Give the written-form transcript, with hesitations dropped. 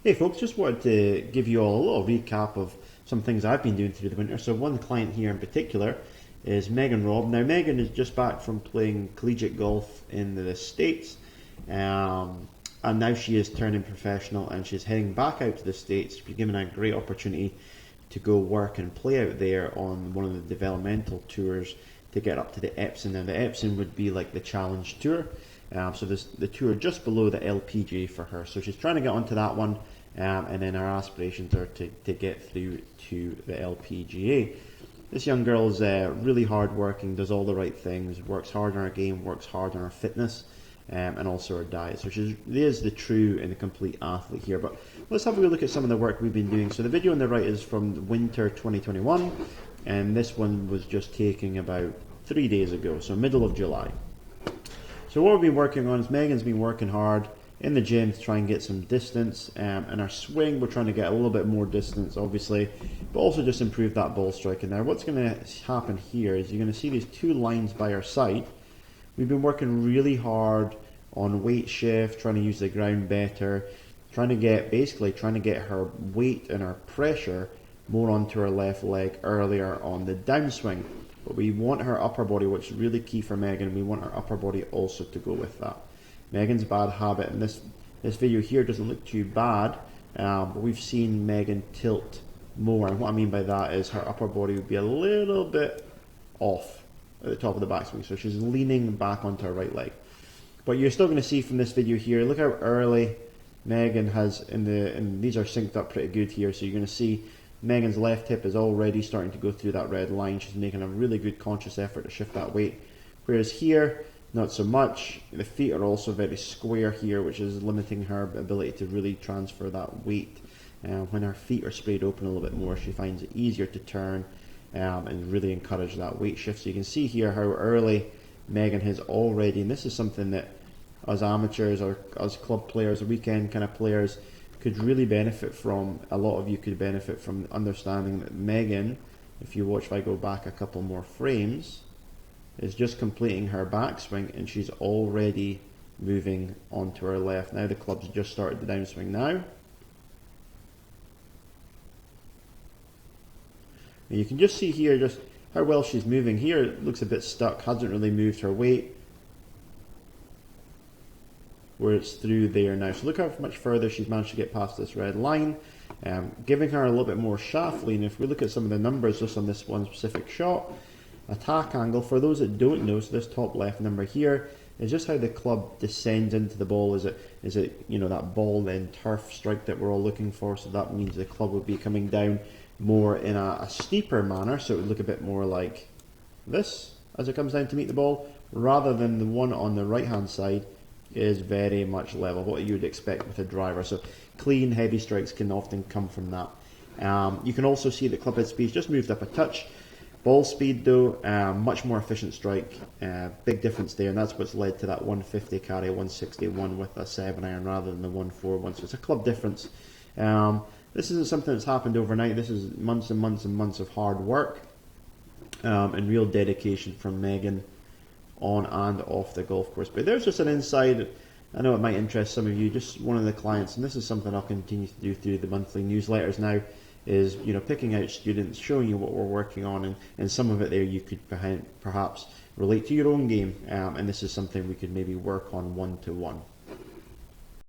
Hey folks, just wanted to give you all a little recap of some things I've been doing through the winter. So one client here in particular is Megan Robb. Now Megan is just back from playing collegiate golf in the States, and now she is turning professional and she's heading back out to the States. She's been given a great opportunity to go work and play out there on one of the developmental tours to get up to the Epson. Now the Epson would be like the Challenge Tour. So this the tour just below the LPGA for her. So she's trying to get onto that one, and then our aspirations are to get through to the LPGA. This young girl is really hard working, does all the right things, works hard on her game, works hard on her fitness, and also her diet. So she is the true and the complete athlete here. But let's have a look at some of the work we've been doing. So the video on the right is from winter 2021, and this one was just taken about 3 days ago, so middle of July. So what we've been working on is Megan's been working hard in the gym to try and get some distance, and our swing we're trying to get a little bit more distance obviously, but also just improve that ball striking. Now what's going to happen here is you're going to see these two lines by our side. We've been working really hard on weight shift, trying to use the ground better, trying to get her weight and her pressure more onto her left leg earlier on the downswing. But we want her upper body, which is really key for Megan. We want her upper body also to go with that. Megan's bad habit, and this video here doesn't look too bad, but we've seen Megan tilt more. And what I mean by that is her upper body would be a little bit off at the top of the backswing. So she's leaning back onto her right leg. But you're still going to see from this video here, look how early Megan has, and these are synced up pretty good here. So you're going to see Megan's left hip is already starting to go through that red line. She's making a really good conscious effort to shift that weight. Whereas here, not so much. The feet are also very square here, which is limiting her ability to really transfer that weight. When her feet are sprayed open a little bit more, she finds it easier to turn and really encourage that weight shift. So you can see here how early Megan has already, and this is something that us amateurs or us club players or weekend kind of players could really benefit from. A lot of you could benefit from understanding that Megan, if you watch, if I go back a couple more frames, is just completing her backswing and she's already moving onto her left. Now the club's just started the downswing now. And you can just see here just how well she's moving. Here it looks a bit stuck, hasn't really moved her weight, where it's through there now. So look how much further she's managed to get past this red line, giving her a little bit more shaft lean. If we look at some of the numbers just on this one specific shot, attack angle, for those that don't know, so this top left number here is just how the club descends into the ball. Is it you know, that ball end turf strike that we're all looking for? So that means the club would be coming down more in a steeper manner, so it would look a bit more like this as it comes down to meet the ball, rather than the one on the right hand side is very much level, what you would expect with a driver. So clean, heavy strikes can often come from that. You can also see the club head speed just moved up a touch. Ball speed though, much more efficient strike, big difference there, and that's what's led to that 150 carry, 161 with a 7 iron rather than the 141, so it's a club difference. This isn't something that's happened overnight. This is months and months and months of hard work and real dedication from Megan on and off the golf course. But there's just an insight. I know it might interest some of you, just one of the clients, and this is something I'll continue to do through the monthly newsletters now, is, you know, picking out students, showing you what we're working on, and some of it there you could perhaps relate to your own game, and this is something we could maybe work on one-to-one.